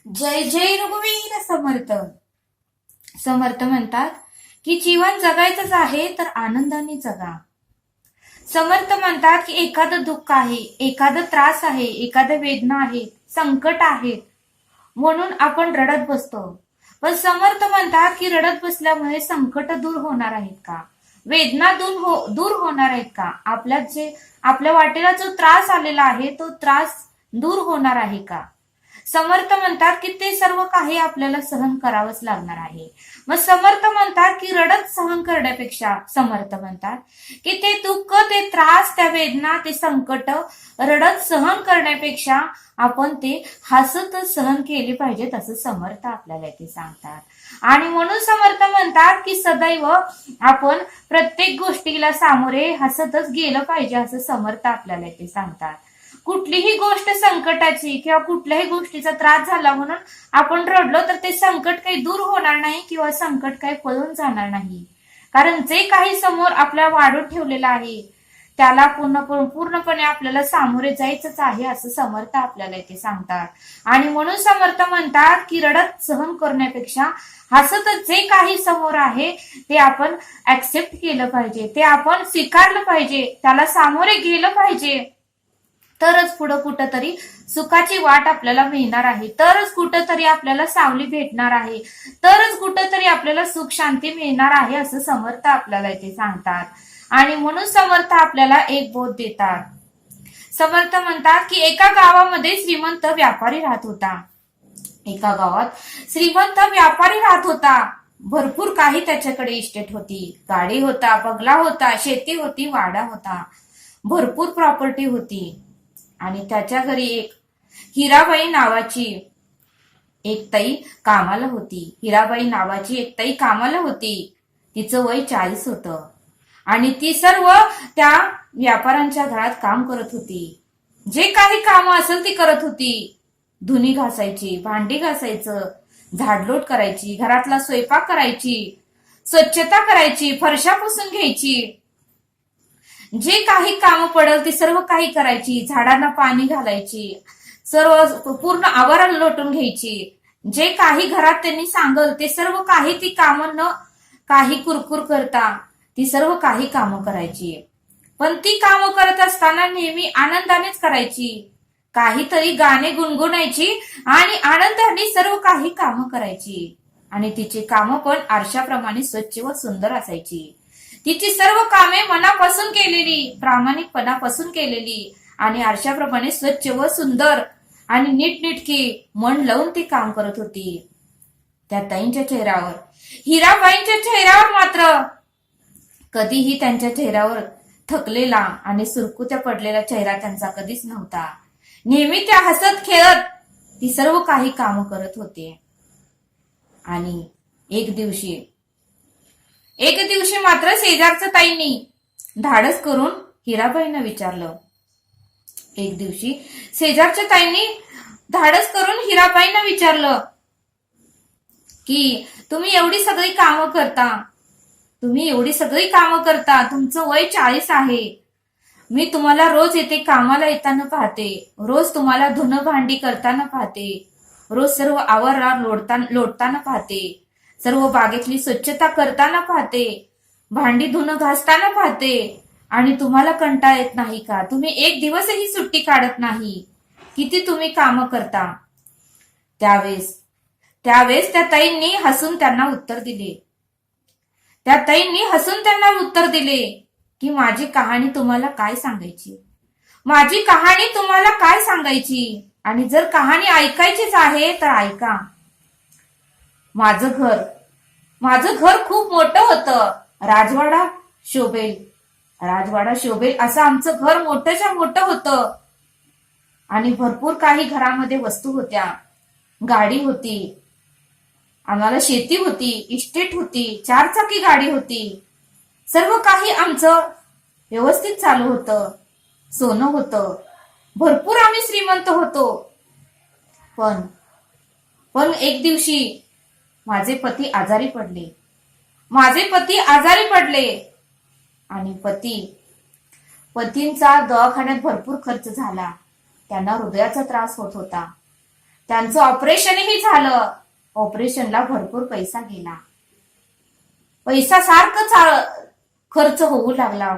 जय जय रघुवीर समर्थ. समर्थ म्हणतात की जीवन जगायचंच आहे तर आनंदाने जगा. समर्थ म्हणतात की एखादं दुःख आहे, एखादं त्रास आहे, एखादं वेदना आहे, संकट आहे, म्हणून आपण रडत बसतो. पण समर्थ म्हणतात की रडत बसल्यामुळे संकट दूर होणार आहेत का, वेदना दूर होणार आहेत का, आपल्या वाटेला जो त्रास आलेला आहे तो त्रास दूर होणार आहे का. समर्थ म्हणतात की ते सर्व काही आपल्याला सहन करावंच लागणार आहे. मग समर्थ म्हणतात की रडत सहन करण्यापेक्षा, समर्थ म्हणतात की ते दुःख, ते त्रास, त्या वेदना, ते संकट रडत सहन करण्यापेक्षा आपण ते हसत सहन केले पाहिजेत, असं समर्थ आपल्याला इथे सांगतात. आणि म्हणून समर्थ म्हणतात की सदैव आपण प्रत्येक गोष्टीला सामोरे हसतच गेलं पाहिजे, असं समर्थ आपल्याला इथे सांगतात. कुठलीही गोष्ट संकटाची किंवा कुठल्याही गोष्टीचा त्रास झाला म्हणून आपण रडलो तर ते संकट काही दूर होणार नाही किंवा संकट काही पळून जाणार नाही. कारण जे काही समोर आपल्या वाढून ठेवलेलं आहे त्याला पूर्णपणे आपल्याला सामोरे जायचंच आहे, असं समर्थ आपल्याला इथे सांगतात. आणि म्हणून समर्थ म्हणतात की रडत सहन करण्यापेक्षा हसत जे काही समोर आहे ते आपण ऍक्सेप्ट केलं पाहिजे, ते आपण स्वीकारलं पाहिजे, त्याला सामोरे गेलं पाहिजे. तरच पुढं कुठंतरी सुखाची वाट आपल्याला मिळणार आहे, तरच कुठंतरी आपल्याला सावली भेटणार आहे, तरच कुठंतरी आपल्याला सुख शांती मिळणार आहे, असं समर्थ आपल्याला इथे सांगतात. आणि म्हणून समर्थ आपल्याला एक बोध देतात. समर्थ म्हणतात की एका गावामध्ये श्रीमंत व्यापारी राहत होता. एका गावात श्रीमंत व्यापारी राहत होता. भरपूर काही त्याच्याकडे इस्टेट होती, गाडी होता, बंगला होता, शेती होती, वाडा होता, भरपूर प्रॉपर्टी होती. आणि त्याच्या घरी एक हिराबाई नावाची एक ताई कामाला होती. हिराबाई नावाची एक ताई कामाला होती. तिचं वय 40 होतं. आणि ती सर्व त्या व्यापाऱ्यांच्या घरात काम करत होती. जे काही काम असेल ती करत होती. धुणी घासायची, भांडी घासायचं, झाडलोट करायची, घरातला स्वयंपाक करायची, स्वच्छता करायची, फरशा पुसून घ्यायची, जे काही काम पडेल ती सर्व काही करायची, झाडांना पाणी घालायची, सर्व पूर्ण आवाराला लोटून घ्यायची. जे काही घरात त्यांनी सांगल ते सर्व काही ती कामं न काही कुरकुर करता ती सर्व काही कामं करायची. पण ती कामं करत असताना नेहमी आनंदानेच करायची. काहीतरी गाणे गुणगुणायची आणि आनंदाने सर्व काही कामं करायची. आणि तिची कामं पण आरशाप्रमाणे स्वच्छ व सुंदर असायची. तिची सर्व कामे मनापासून केलेली, प्रामाणिकपणापासून केलेली आणि आरशाप्रमाणे स्वच्छ व सुंदर आणि नीटनेटकी मन लावून ती काम करत होती. त्या ताईंच्या चेहऱ्यावर, हिराबाईंच्या चेहऱ्यावर मात्र कधीही त्यांच्या चेहऱ्यावर थकलेला आणि सुरकुत्या पडलेला चेहरा त्यांचा कधीच नव्हता. नेहमी त्या हसत खेळत ती सर्व काही कामं करत होते. आणि एक दिवशी मात्र शेजारच्या ताईंनी धाडस करून हिराबाईंना विचारलं. एक दिवशी शेजारच्या ताईंनी धाडस करून हिराबाईंना विचारलं की तुम्ही एवढी सगळी कामं करता, तुमचं वय 40 आहे, मी तुम्हाला रोज येथे कामाला येताना पाहते, रोज तुम्हाला धुणं भांडी करताना पाहते, रोज सर्व आवारा लोटताना पाहते, सर्व बागेतली स्वच्छता करताना पाहते, भांडी धुणं घासताना पाहते, आणि तुम्हाला कंटाळा येत नाही का, तुम्ही एक दिवसही सुट्टी काढत नाही, किती तुम्ही कामं करता. त्यावेळेस त्या ताईंनी हसून त्यांना उत्तर दिले की माझी कहाणी तुम्हाला काय सांगायची, आणि जर कहाणी ऐकायचीच आहे तर ऐका. माझं घर खूप मोठं होतं, राजवाडा शोभेल असं आमचं घर मोठंच्या मोठं होतं. आणि भरपूर काही घरामध्ये वस्तू होत्या, गाडी होती, आम्हाला शेती होती, इस्टेट होती, 4 चाकी गाडी होती, सर्व काही आमचं व्यवस्थित चालू होतं, सोनं होतं, भरपूर आम्ही श्रीमंत होतो. पण एक दिवशी माझे पती आजारी पडले आणि पतींचा दवाखान्यात भरपूर खर्च झाला. त्यांना हृदयाचा त्रास होत होता. त्यांचं ऑपरेशनही झालं. ऑपरेशनला भरपूर पैसा गेला. पैसा सारखं खर्च होऊ लागला.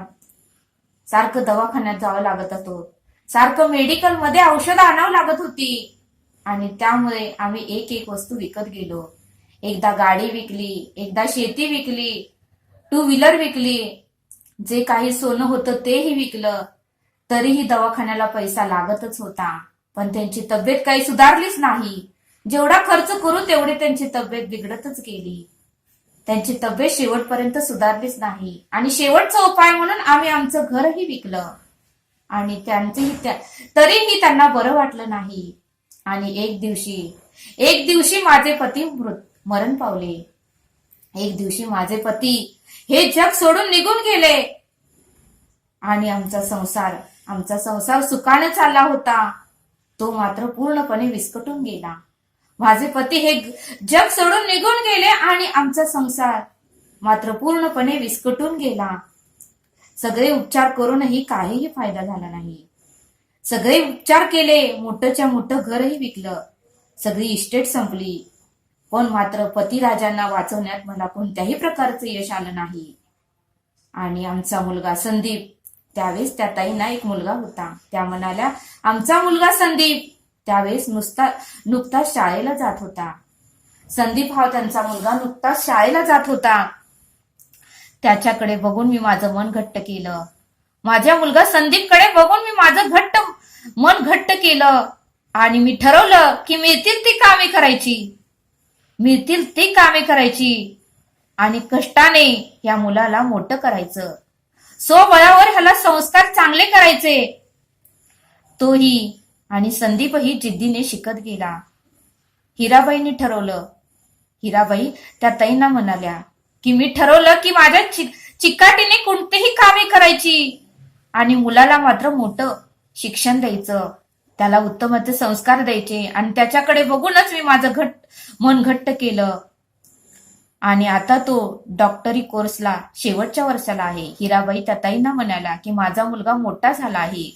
सारखं दवाखान्यात जावं लागत होतं. सारखं मेडिकल मध्ये औषधं आणावं लागत होती. आणि त्यामुळे आम्ही एक एक वस्तू विकत गेलो. एकदा गाडी विकली, एकदा शेती विकली, 2 व्हीलर विकली, जे काही सोनं होतं तेही विकलं. तरीही दवाखान्याला पैसा लागतच होता. पण त्यांची तब्येत काही सुधारलीच नाही. जेवढा खर्च करू तेवढी त्यांची तब्येत बिघडतच गेली. त्यांची तब्येत शेवटपर्यंत सुधारलीच नाही. आणि शेवटचा उपाय म्हणून आम्ही आमचं घरही विकलं. आणि तरीही त्यांना बरं वाटलं नाही. आणि एक दिवशी माझे पती मरण पावले. एक दिवशी माझे पती हे जग सोडून निघून गेले. आणि आमचा संसार सुखाने चालला होता, तो मात्र पूर्णपणे विस्कटून गेला. माझे पती हे जग सोडून निघून गेले आणि आमचा संसार मात्र पूर्णपणे विस्कटून गेला. सगळे उपचार करूनही काहीही फायदा झाला नाही. सगळे उपचार केले, मोठंच्या मोठं घरही विकलं, सगळी इस्टेट संपली. पण मात्र पतिराजांना वाचवण्यात मला कोणत्याही प्रकारचं यश आलं नाही. आणि आमचा मुलगा संदीप, त्यावेळेस त्या ताईंना एक मुलगा होता, त्या म्हणाल्या आमचा मुलगा संदीप त्यावेळेस नुकताच शाळेला जात होता. संदीप हा त्यांचा मुलगा नुकताच शाळेला जात होता. त्याच्याकडे बघून मी माझं मन घट्ट केलं. माझ्या मुलगा संदीपकडे बघून मी माझं मन घट्ट केलं. आणि मी ठरवलं की मिळतील ती कामे करायची आणि कष्टाने या मुलाला मोठं करायचं. स्वबळावर ह्याला संस्कार चांगले करायचे. तोही आणि संदीपही जिद्दीने शिकत गेला. हिराबाईंनी ठरवलं. हिराबाई त्या ताईंना म्हणाल्या की मी ठरवलं की माझ्या चिकाटीने कोणतेही कामे करायची आणि मुलाला मात्र मोठं शिक्षण द्यायचं, त्याला उत्तम संस्कार द्यायचे. आणि त्याच्याकडे बघूनच मी माझं मन घट्ट केलं. आणि आता तो डॉक्टरी कोर्सला शेवटच्या वर्षाला आहे. हिराबाई त्या ताईंना म्हणाला की माझा मुलगा मोठा झाला आहे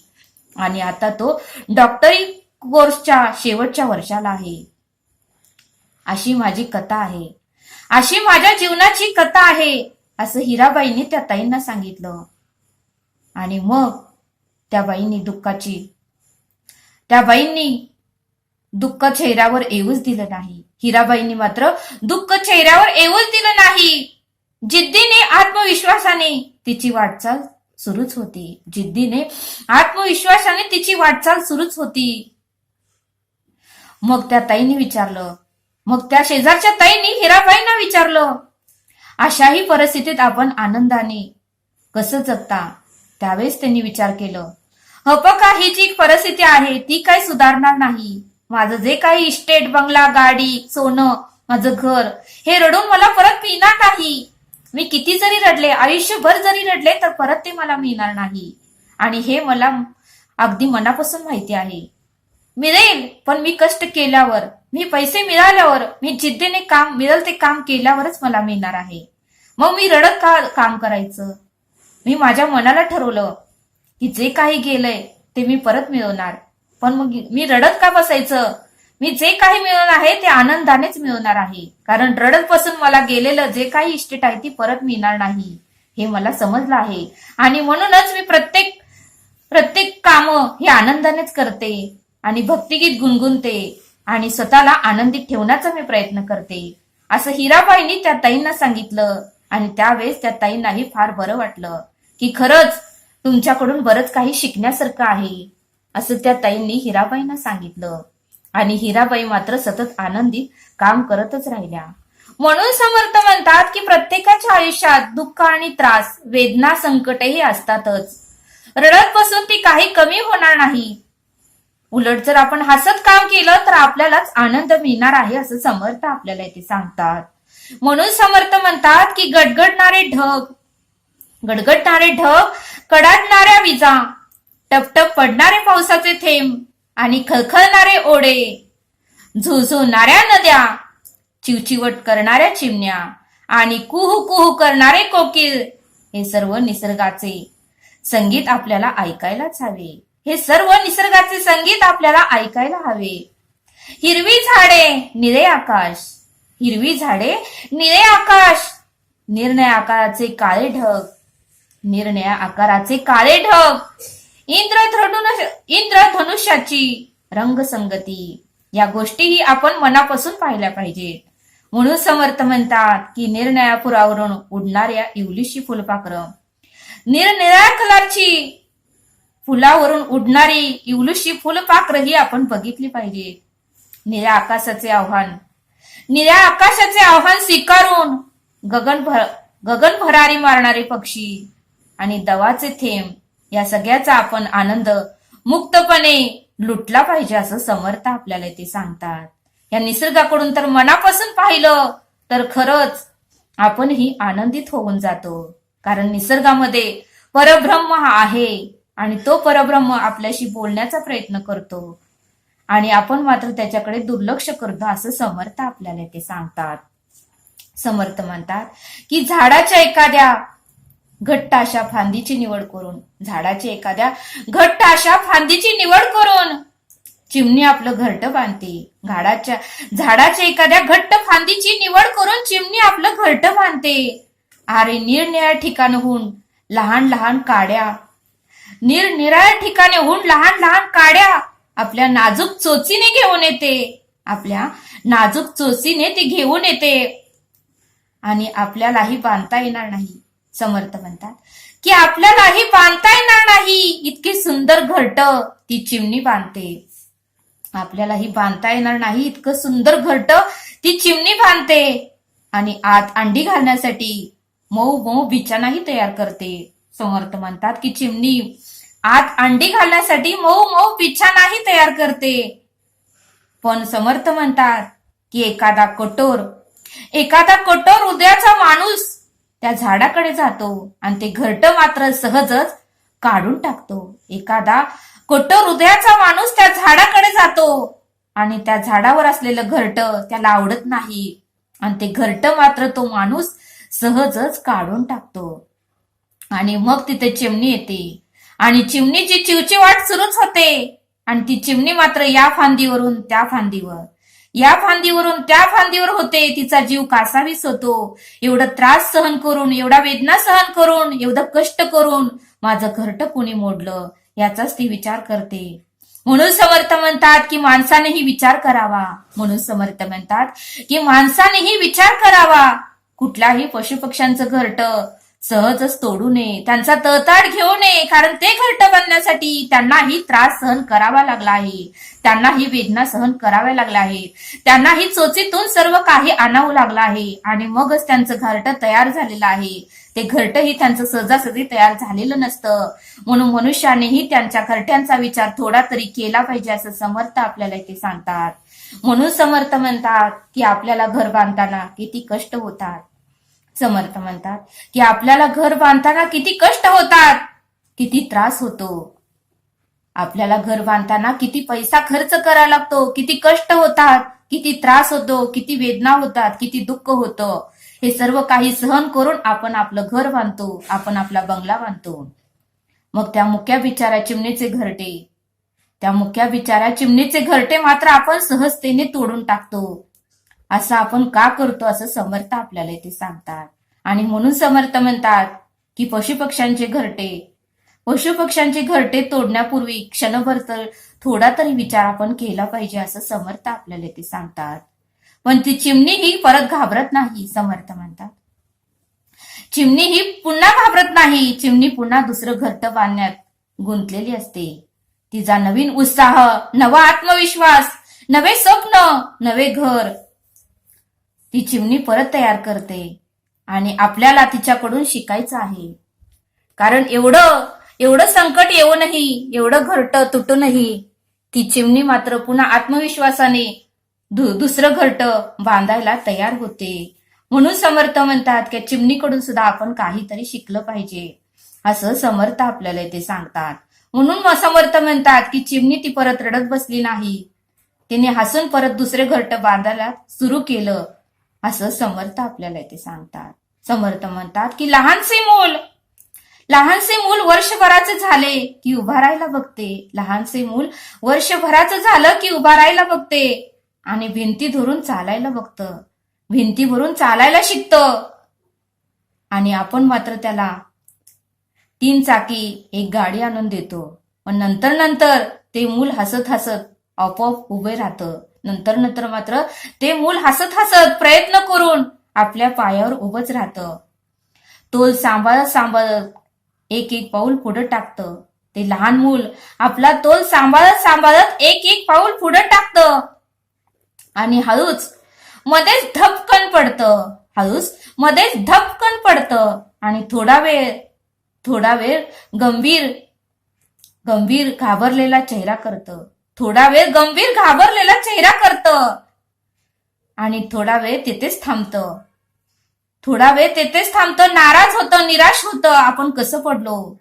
आणि आता तो डॉक्टरी कोर्सच्या शेवटच्या वर्षाला आहे. अशी माझी कथा आहे, अशी माझ्या जीवनाची कथा आहे, असं हिराबाईंनी त्या ताईंना सांगितलं. आणि मग त्या बाईंनी दुःख चेहऱ्यावर येऊच दिलं नाही. हिराबाईंनी मात्र दुःख चेहऱ्यावर येऊच दिलं नाही. जिद्दीने आत्मविश्वासाने तिची वाटचाल सुरूच होती. मग त्या ताईंनी विचारलं, मग त्या शेजारच्या ताईंनी हिराबाईंना विचारलं, अशाही परिस्थितीत आपण आनंदाने कसं जगता? त्यावेळेस त्यांनी विचार केलं, बघा ही जी परिस्थिती आहे ती काही सुधारणार नाही. माझं जे काही इस्टेट, बंगला, गाडी, सोनं, माझं घर हे रडून मला परत मिळणार नाही. मी किती जरी रडले, आयुष्यभर जरी रडले तर परत ते मला मिळणार नाही. आणि हे मला अगदी मनापासून माहिती आहे. मिळेल पण मी कष्ट केल्यावर, मी पैसे मिळाल्यावर, मी जिद्दीने मिळेल ते काम केल्यावरच मला मिळणार आहे. मग मी रडत का काम करायचं? मी माझ्या मनाला ठरवलं की जे काही गेलंय ते मी परत मिळवणार. पण मग मी रडत का बसायचं? मी जे काही मिळवणार आहे ते आनंदानेच मिळवणार आहे. कारण रडत बसून मला गेलेलं जे काही इस्टेट आहे ती परत मिळणार नाही हे मला समजलं आहे. आणि म्हणूनच मी प्रत्येक काम हे आनंदानेच करते आणि भक्तिगीत गुणगुणते आणि स्वतःला आनंदित ठेवण्याचा मी प्रयत्न करते, असं हिराबाईंनी त्या ताईंना सांगितलं. आणि त्यावेळेस त्या ताईंनाही फार बरं वाटलं की खरंच तुमच्याकडून बरंच काही शिकण्यासारखं आहे, असं त्या ताईंनी हिराबाईंना सांगितलं. आणि हिराबाई मात्र सतत आनंदित काम करतच राहिल्या. म्हणून समर्थ म्हणतात की प्रत्येकाच्या आयुष्यात दुःख आणि त्रास, वेदना, संकट हे असतातच. रडत बसून ती काही कमी होणार नाही. उलट जर आपण हसत काम केलं तर आपल्यालाच आनंद मिळणार आहे, असं समर्थ आपल्याला इथे सांगतात. म्हणून समर्थ म्हणतात की गडगडणारे ढग, कडाडणाऱ्या विजा, टपटप पडणारे पावसाचे थेंब आणि खळखळणारे ओढे, झुळझुळणाऱ्या नद्या, चिवचिवट करणाऱ्या चिमण्या आणि कुहू कुहू करणारे कोकिल, हे सर्व निसर्गाचे संगीत आपल्याला ऐकायलाच हवे. हे सर्व निसर्गाचे संगीत आपल्याला ऐकायला हवे. हिरवी झाडे निळे आकाश, हिरवी झाडे निळे आकाश, निरनिळ्या आकाराचे काळे ढग, निरनिळ्या आकाराचे काळे ढग, इंद्रधनुष्याची रंगसंगती, या गोष्टीही आपण मनापासून पाहिल्या पाहिजेत. म्हणून समर्थ म्हणतात की निरनिळ्या पुरावरून उडणाऱ्या इवलीशी फुलपाखरं, निरनिळ्या कलरची फुलावरून उडणारी इवलूशी फुलपाखरं ही आपण बघितली पाहिजे. निळ्या आकाशाचे आव्हान, निळ्या आकाशाचे आव्हान स्वीकारून गगन भरारी मारणारे पक्षी आणि दवाचे थेंब, या सगळ्याचा आपण आनंद मुक्तपणे लुटला पाहिजे असं समर्थ आपल्याला ते सांगतात. या निसर्गाकडून तर मनापासून पाहिलं तर खरंच आपणही आनंदित होऊन जातो. कारण निसर्गामध्ये परब्रह्म हा आहे आणि तो परब्रह्म आपल्याशी बोलण्याचा प्रयत्न करतो आणि आपण मात्र त्याच्याकडे दुर्लक्ष करतो असं समर्थ आपल्याला ते सांगतात. समर्थ म्हणतात की झाडाच्या एखाद्या घट्ट अशा फांदीची निवड करून, झाडाची एखाद्या घट्ट अशा फांदीची निवड करून चिमणी आपलं घरटं बांधते. झाडाच्या एखाद्या घट्ट फांदीची निवड करून चिमणी आपलं घरटं बांधते. अरे निरनिळ्या ठिकाणाहून लहान लहान काड्या, निरनिराळ्या ठिकाणाहून लहान लहान काड्या आपल्या नाजूक चोचीने घेऊन येते, आपल्या नाजूक चोचीने ती घेऊन येते आणि आपल्यालाही बांधता येणार नाही. समर्थ म्हणतात की आपल्यालाही बांधता येणार नाही इतकी सुंदर घरटं ती चिमणी बांधते. आपल्यालाही बांधता येणार नाही इतकं सुंदर घरटं ती चिमणी बांधते आणि आत अंडी घालण्यासाठी मऊ मऊ बिछानाही तयार करते. समर्थ म्हणतात की चिमणी आत अंडी घालण्यासाठी मऊ मऊ बिछानाही तयार करते. पण समर्थ म्हणतात की एखादा कठोर हृदयाचा माणूस त्या झाडाकडे जातो आणि ते घरटं मात्र सहजच काढून टाकतो. एखादा कठोर हृदयाचा माणूस त्या झाडाकडे जातो आणि त्या झाडावर असलेलं घरटं त्याला आवडत नाही आणि ते घरटं मात्र तो माणूस सहजच काढून टाकतो. आणि मग तिथे चिमणी येते आणि चिमणीची चिवचिवाट सुरूच होते आणि ती चिमणी मात्र या फांदीवरून त्या फांदीवर, या फांदीवरून त्या फांदीवर होते. तिचा जीव कासावीस होतो. एवढं त्रास सहन करून, एवढा वेदना सहन करून, एवढं कष्ट करून माझं घरटं कोणी मोडलं याचाच ती विचार करते. म्हणून समर्थ म्हणतात की माणसानेही विचार करावा. म्हणून समर्थ म्हणतात की माणसानेही विचार करावा. कुठल्याही पशुपक्ष्यांचं घरटं सहजच तोडू नये, त्यांचा तळताट घेऊ नये. कारण ते घरटं बांधण्यासाठी त्यांनाही त्रास सहन करावा लागला आहे, त्यांनाही वेदना सहन कराव्या लागल्या आहेत, त्यांनाही चोचीतून सर्व काही आणावं लागलं आहे आणि मगच त्यांचं घरटं तयार झालेलं आहे. ते घरटंही त्यांचं सहजासहजी तयार झालेलं नसतं. म्हणून मनुष्यानेही त्यांच्या घरट्यांचा विचार थोडा तरी केला पाहिजे असं समर्थ आपल्याला इथे सांगतात. म्हणून समर्थ म्हणतात की आपल्याला घर बांधताना किती कष्ट होतात. समर्थ म्हणतात की आपल्याला घर बांधताना किती कष्ट होतात, किती त्रास होतो. आपल्याला घर बांधताना किती पैसा खर्च करावा लागतो, किती कष्ट होतात, किती त्रास होतो, किती वेदना होतात, किती दुःख होतं. हे सर्व काही सहन करून आपण आपलं घर बांधतो, आपण आपला बंगला बांधतो. मग त्या मुक्या बिचाऱ्या चिमणीचे घरटे, त्या मुक्या बिचाऱ्या चिमणीचे घरटे मात्र आपण सहजतेने तोडून टाकतो. असं आपण का करतो असं समर्थ आपल्याला इथे सांगतात. आणि म्हणून समर्थ म्हणतात की पशुपक्ष्यांचे घरटे तोडण्यापूर्वी क्षणभर तर थोडा तरी विचार आपण केला पाहिजे असं समर्थ आपल्याला इथे सांगतात. पण ती चिमणी ही परत घाबरत नाही. समर्थ म्हणतात चिमणी ही पुन्हा घाबरत नाही. चिमणी पुन्हा दुसरं घरटं बांधण्यात गुंतलेली असते. तिचा नवीन उत्साह, नवा आत्मविश्वास, नवे स्वप्न, नवे घर ती चिमणी परत तयार करते आणि आपल्याला तिच्याकडून शिकायचं आहे. कारण एवढं संकट येऊनही, एवढं घरटं तुटूनही ती चिमणी मात्र पुन्हा आत्मविश्वासाने दुसरं घरटं बांधायला तयार होते. म्हणून समर्थ म्हणतात की चिमणीकडून सुद्धा आपण काहीतरी शिकलं पाहिजे असं समर्थ आपल्याला इथे सांगतात. म्हणून समर्थ म्हणतात की चिमणी ती परत रडत बसली नाही, तिने हसून परत दुसरे घरटं बांधायला सुरू केलं असं समर्थ आपल्याला इथे सांगतात. समर्थ म्हणतात की लहानसे मूल वर्षभराचे झाले की उभा राहायला बघते. लहानसे मूल वर्षभराचं झालं की उभा राहायला बघते. आणि भिंती धरून चालायला बघतं, भिंतीवरून चालायला शिकतं. आणि आपण मात्र त्याला 3 चाकी एक गाडी आणून देतो. पण नंतर नंतर ते मूल हसत हसत आपोआप उभे राहतं. नंतर मात्र ते मूल हसत हसत प्रयत्न करून आपल्या पायावर उभंच राहतं. तोल सांभाळत सांभाळत एक एक पाऊल पुढे टाकतं. ते लहान मूल आपला तोल सांभाळत सांभाळत एक एक पाऊल पुढे टाकतं. आणि हळूच मध्येच धपकन पडतं, हळूच मध्येच धपकन पडतं. आणि थोडा वेळ गंभीर गंभीर घाबरलेला चेहरा करतं. थोडा वेळ गंभीर घाबरलेला चेहरा करतं. आणि थोडा वेळ तिथेच थांबतं. थोडा वेळ तिथेच थांबतं, नाराज होतं, निराश होतं, आपण कसं पडलो.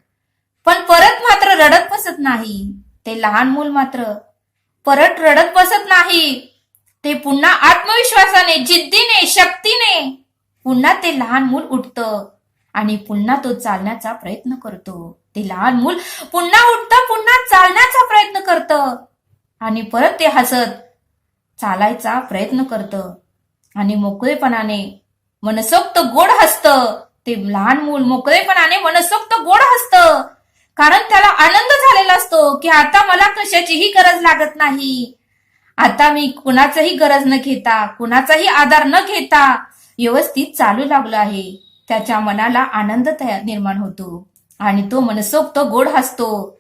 पण परत मात्र रडत बसत नाही. ते लहान मूल मात्र परत रडत बसत नाही. ते पुन्हा आत्मविश्वासाने, जिद्दीने, शक्तीने पुन्हा ते लहान मूल उठतं आणि पुन्हा तो चालण्याचा प्रयत्न करतो. ते लहान मूल पुन्हा उठतं, पुन्हा चालण्याचा प्रयत्न करतं आणि परत ते हसत चालायचा प्रयत्न करतं आणि मोकळेपणाने मनसोक्त गोड हसतं. ते लहान मूल मोकळेपणाने मनसोक्त गोड हसतं, कारण त्याला आनंद झालेला असतो की आता मला कशाचीही गरज लागत नाही. आता मी कुणाचाही गरज न घेता, कुणाचाही आधार न घेता व्यवस्थित चालू लागलो आहे. त्याच्या मनाला आनंद निर्माण होतो आणि तो मनसोक्त गोड हसतो.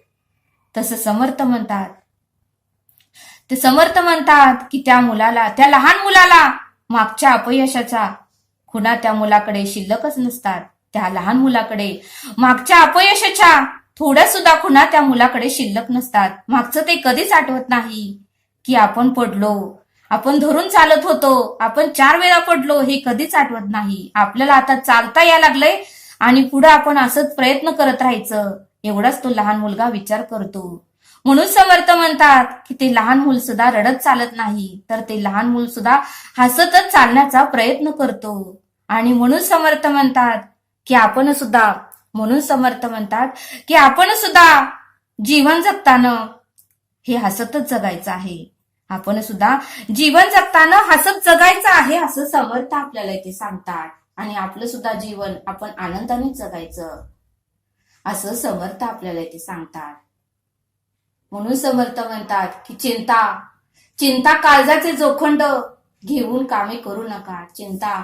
तसं समर्थ म्हणतात, ते समर्थ म्हणतात की त्या लहान मुलाला मागच्या अपयशाचा खुणा त्या मुलाकडे शिल्लकच नसतात. त्या लहान मुलाकडे मागच्या अपयशाच्या थोड्या सुद्धा खुणा त्या मुलाकडे शिल्लक नसतात. मागचं ते कधीच आठवत नाही की आपण पडलो, आपण धरून चालत होतो, आपण 4 वेळा पडलो, हे कधीच आठवत नाही. आपल्याला आता चालता यायला लागलंय आणि पुढे आपण असंच प्रयत्न करत राहायचं, एवढाच तो लहान मुलगा विचार करतो. म्हणून समर्थ म्हणतात की ते लहान मूल सुद्धा रडत चालत नाही, तर ते लहान मूल सुद्धा हसतच चालण्याचा प्रयत्न करतो. आणि म्हणून समर्थ म्हणतात की आपण सुद्धा जीवन जगताना हे हसतच जगायचं आहे. आपण सुद्धा जीवन जगताना हसत जगायचं आहे, असं समर्थ आपल्याला इथे सांगतात. आणि आपलं सुद्धा जीवन आपण आनंदाने जगायचं, असं समर्थ आपल्याला इथे सांगतात. म्हणून समर्थ म्हणतात की चिंता काळजाचे जोखंड घेऊन कामे करू नका. चिंता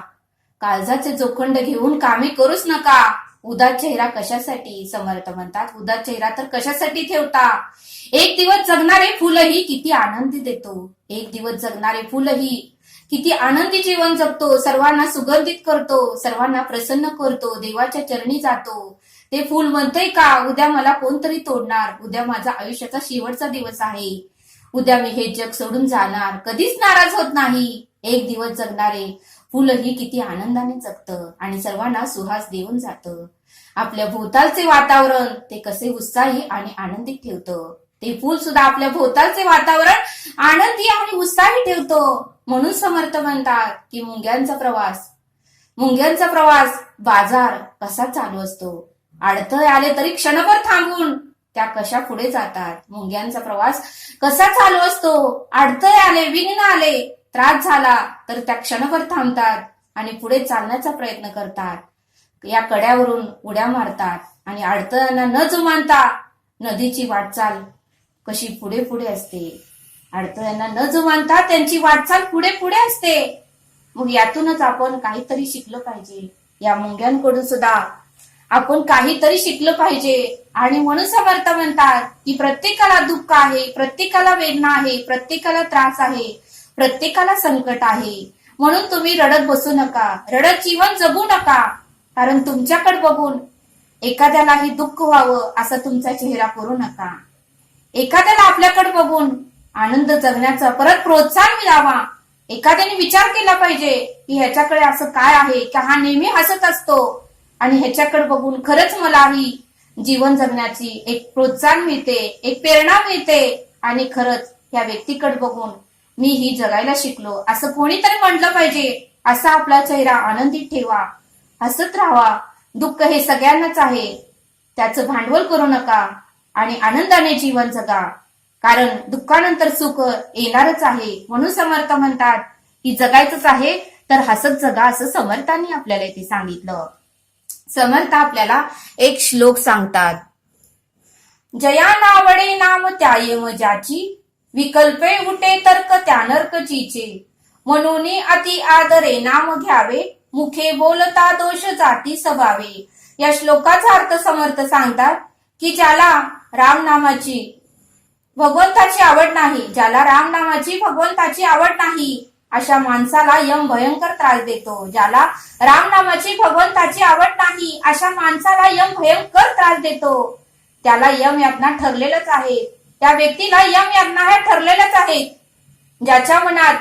काळजाचे जोखंड घेऊन कामे करूच नका. उदास चेहरा कशासाठी, समर्थ म्हणतात, उदास चेहरा तर कशासाठी ठेवता. एक दिवस जगणारे फुलही किती आनंदी देतो. एक दिवस जगणारे फुलही किती आनंदी जीवन जगतो, सर्वांना सुगंधित करतो, सर्वांना प्रसन्न करतो, देवाच्या चरणी जातो. ते फुल म्हणतंय का, उद्या मला कोणतरी तोडणार, उद्या माझा आयुष्याचा शेवटचा दिवस आहे, उद्या मी हे जग सोडून जाणार, कधीच नाराज होत नाही. एक दिवस जगणारे फुलही किती आनंदाने जगतं आणि सर्वांना सुहास देऊन जातं. आपल्या भोवतालचे वातावरण ते कसे उत्साही आणि आनंदी ठेवतं. ते फुल सुद्धा आपल्या भोवतालचे वातावरण आनंदी आणि उत्साही ठेवतो. म्हणून समर्थ म्हणतात की मुंग्यांचा प्रवास बाजार कसा चालू असतो. अडथळे आले तरी क्षणभर थांबून त्या कशा पुढे जातात. मुंग्यांचा प्रवास कसा चालू असतो. अडथळे आले, विघ्न आले, त्रास झाला तर त्या क्षणभर थांबतात आणि पुढे चालण्याचा प्रयत्न करतात. या कड्यावरून उड्या मारतात आणि अडथळ्यांना न जुमानता नदीची वाटचाल कशी पुढे पुढे असते. अडथळ्यांना न जुमानता त्यांची वाटचाल पुढे पुढे असते. मग यातूनच आपण काहीतरी शिकलं पाहिजे. या मुंग्यांकडून सुद्धा आपण काहीतरी शिकलं पाहिजे. आणि म्हणून समर्थ म्हणतात की प्रत्येकाला दुःख आहे, प्रत्येकाला वेदना आहे, प्रत्येकाला त्रास आहे, प्रत्येकाला संकट आहे. म्हणून तुम्ही रडत बसू नका, रडत जीवन जगू नका. कारण तुमच्याकडे बघून एखाद्यालाही दुःख व्हावं असा तुमचा चेहरा करू नका. एखाद्याला आपल्याकडे बघून आनंद जगण्याचा परत प्रोत्साहन मिळावा. एखाद्याने विचार केला पाहिजे की ह्याच्याकडे असं काय आहे की हा नेहमी हसत असतो आणि ह्याच्याकडे बघून खरंच मलाही जीवन जगण्याची एक प्रोत्साहन मिळते, एक प्रेरणा मिळते आणि खरंच या व्यक्तीकडे बघून मी ही जगायला शिकलो असं कोणीतरी म्हटलं पाहिजे. असा आपला चेहरा आनंदित ठेवा, हसत राहावा. दुःख हे सगळ्यांनाच आहे, त्याचं भांडवल करू नका आणि आनंदाने जीवन जगा. कारण दुःखानंतर सुख येणारच आहे. म्हणून समर्थ म्हणतात की जगायचंच आहे तर हसत जगा, असं समर्थांनी आपल्याला इथे सांगितलं. समर्थ आपल्याला एक श्लोक सांगतात. जया नावडे नाम त्यायम ज्याची, विकल्पे उठे तर्क त्या नरकचीचे. म्हणून अति आदरे नाम घ्यावे, मुखे बोलता दोष जाती सभावे. या श्लोकाचा अर्थ समर्थ सांगतात की ज्याला राम नामाची भगवंताची आवड नाही, ज्याला राम नामाची भगवंताची आवड नाही, अशा माणसाला यम भयंकर त्रास देतो. ज्याला राम नामाची भगवंताची आवड नाही, अशा माणसाला यम भयंकर त्रास देतो. त्याला यम यातना ठरलेलंच आहे. त्या व्यक्तीला यम यातना हे ठरलेलंच आहेत. ज्याच्या मनात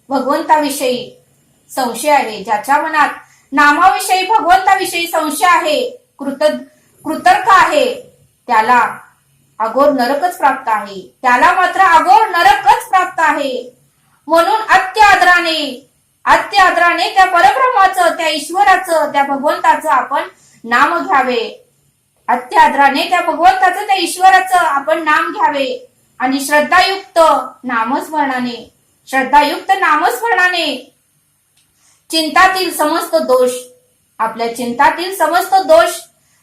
भगवंताविषयी संशय आहे, ज्याच्या मनात नामाविषयी भगवंताविषयी संशय आहे, कृतर्क आहे, त्याला अघोर नरकच प्राप्त आहे. त्याला मात्र अघोर नरकच प्राप्त आहे. म्हणून अत्यादराने त्या परब्रह्माचं, त्या ईश्वराचं, त्या भगवंताचं आपण नाम घ्यावे. अत्यादराने त्या भगवंताचं, त्या ईश्वराचं आपण नाम घ्यावे आणि श्रद्धायुक्त नामस्मरणाने चिंतातील समस्त दोष, आपल्या चिंतातील समस्त दोष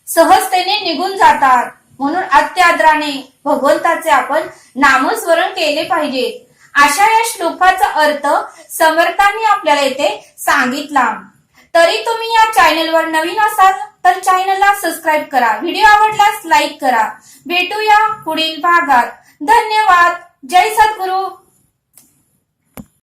सहजतेने निघून जातात. म्हणून अत्यादराने भगवंताचे आपण नामस्मरण केले पाहिजे. अशा या श्लोकाचा अर्थ समर्थांनी आपल्याला इथे सांगितला. तरी तुम्ही या चॅनलवर नवीन असाल तर चॅनलला सबस्क्राईब करा. व्हिडिओ आवडल्यास लाईक करा. भेटूया पुढील भागात. धन्यवाद. जय सद्गुरु.